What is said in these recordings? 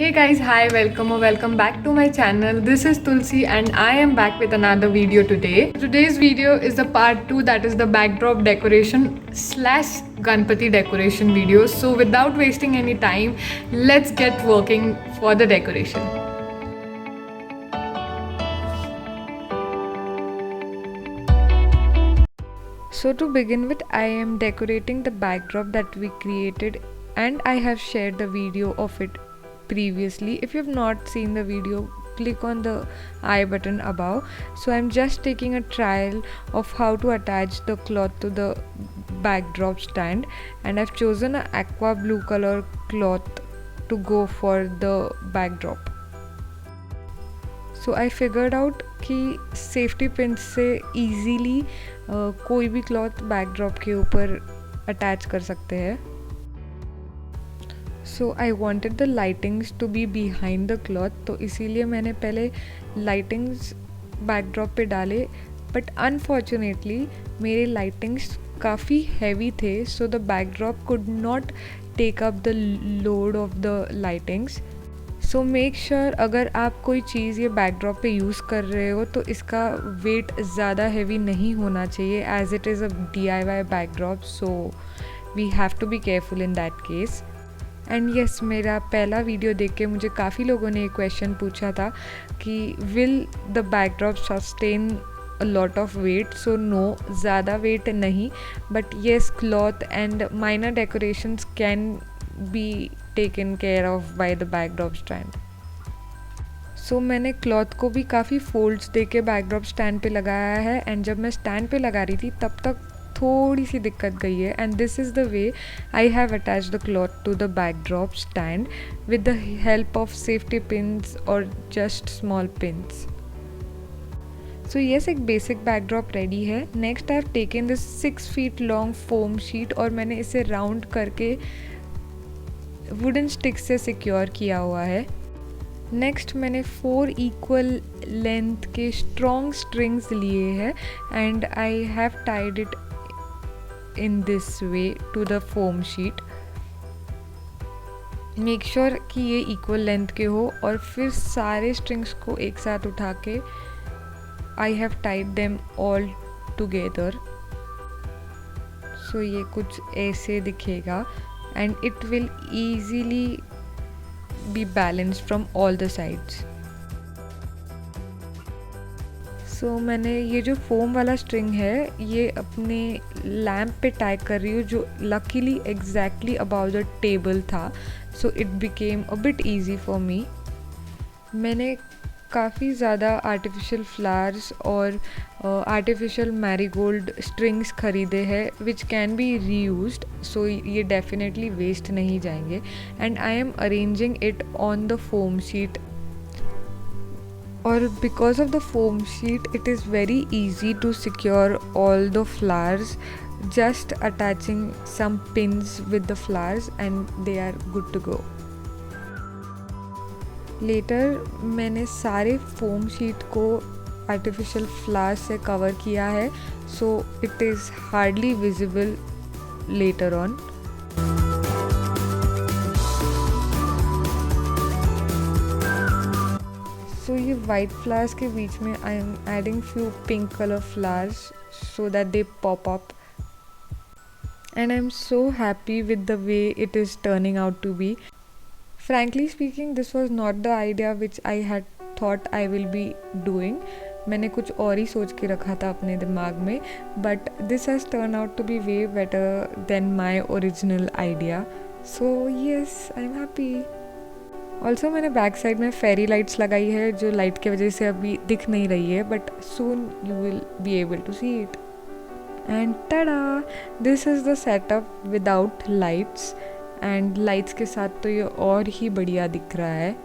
Hey guys, hi, welcome or welcome back to my channel. This is Tulsi and I am back with another video today. Today's video is the part 2, that is the backdrop decoration slash Ganpati decoration video. So without wasting any time, let's get working for the decoration. So to begin with, I am decorating the backdrop that we created and I have shared the video of it previously. If you have not seen the video, click on the I button above. So I'm just taking a trial of how to attach the cloth to the backdrop stand, and I've chosen an aqua blue color cloth to go for the backdrop. So I figured out कि safety pin से easily कोई भी cloth backdrop के ऊपर attach कर सकते हैं. So I wanted the lightings to be behind the cloth, तो इसीलिए मैंने पहले लाइटिंग्स बैकड्रॉप पे डाले, बट अनफॉर्चुनेटली मेरे लाइटिंग्स काफ़ी हैवी थे, so the backdrop could not take up the load of the lightings. So make sure अगर आप कोई चीज़ ये बैकड्रॉप पे यूज़ कर रहे हो तो इसका वेट ज़्यादा हैवी नहीं होना चाहिए, as it is a DIY backdrop, so we have to be careful in that case. And yes, मेरा पहला वीडियो देख के मुझे काफ़ी लोगों ने एक क्वेश्चन पूछा था कि will the backdrop sustain a lot of weight. So no, ज़्यादा वेट नहीं, but yes, cloth and minor decorations can be taken care of by the backdrop stand. So मैंने क्लॉथ को भी काफ़ी फोल्ड्स दे के बैकड्रॉप स्टैंड पे लगाया है, एंड जब मैं स्टैंड पे लगा रही थी तब तक थोड़ी सी दिक्कत गई है, and this is the way I have attach the cloth to the backdrop stand with the help of safety pins और just small pins. So yes, एक बेसिक बैकड्रॉप रेडी है. Next I have taken this 6 feet long foam sheet और मैंने इसे round करके wooden stick से secure किया हुआ है. नेक्स्ट मैंने 4 इक्वल लेंथ के स्ट्रॉन्ग स्ट्रिंग्स लिए हैं and I have tied it in this way to the foam sheet. Make sure कि ये इक्वल लेंथ के हो, और फिर सारे स्ट्रिंग्स को एक साथ उठा के I have tied them all together. So ये कुछ ऐसे दिखेगा and it will easily be balanced from all the sides. So मैंने ये जो फोम वाला स्ट्रिंग है ये अपने लैम्प पे टाई कर रही हूँ, जो luckily exactly about the table था, so it became a bit easy for me. मैंने काफ़ी ज़्यादा आर्टिफिशियल फ्लावर्स और आर्टिफिशियल मैरीगोल्ड स्ट्रिंग्स ख़रीदे हैं which can be reused, so ये डेफिनेटली वेस्ट नहीं जाएंगे. And I am arranging it on the foam sheet, और because of the foam sheet it is very easy to secure all the flowers, just attaching some pins with the flowers and they are good to go. Later मैंने सारे foam sheet को artificial flowers से cover किया है, so it is hardly visible later on. So ये white flowers के बीच में I am adding few pink colour flowers so that they pop up, and I'm so happy with the way it is turning out to be. Frankly speaking, this was not the idea which I had thought I will be doing. मैंने कुछ और ही सोच के रखा था अपने दिमाग में, but this has turned out to be way better than my original idea. So yes, I'm happy. Also मैंने बैक साइड में फेरी लाइट्स लगाई है जो लाइट की वजह से अभी दिख नहीं रही है, but soon you will be able to see it. And tada! This is the setup without lights, and lights के साथ तो ये और ही बढ़िया दिख रहा है.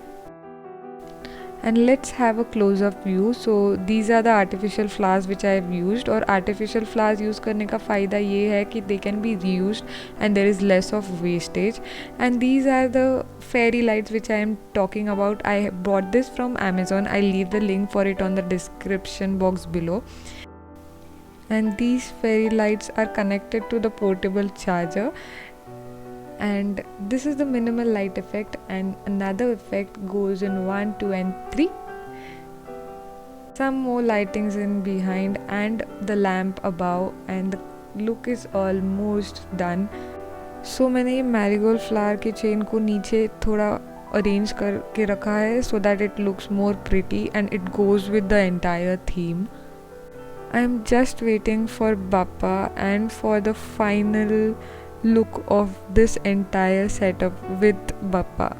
And let's have a close-up view. So these are the artificial flowers which I have used. और artificial flowers use करने का फ़ायदा ये है कि they can be reused and there is less of wastage. And these are the fairy lights which I am talking about. I bought this from Amazon. I'll leave the link for it on the description box below. And these fairy lights are connected to the portable charger, and this is the minimal light effect, and another effect goes in 1, 2 and 3. Some more lightings in behind and the lamp above, and the look is almost done. So मैंने ये marigold flower के chain को नीचे थोड़ा arrange करके रखा है so that it looks more pretty and it goes with the entire theme. I am just waiting for Bappa and for the final look of this entire setup with Bappa.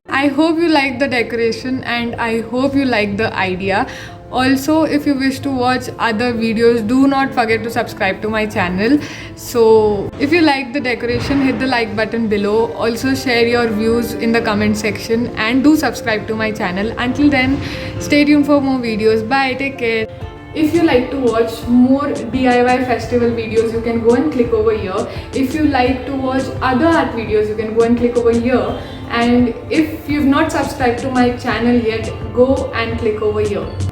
I hope you like the decoration and I hope you like the idea. Also, if you wish to watch other videos, do not forget to subscribe to my channel. So if you like the decoration, hit the like button below. Also share your views in the comment section and do subscribe to my channel. Until then, stay tuned for more videos. Bye, take care. If you like to watch more DIY festival videos, you can go and click over here. If you like to watch other art videos, you can go and click over here. And if you've not subscribed to my channel yet, go and click over here.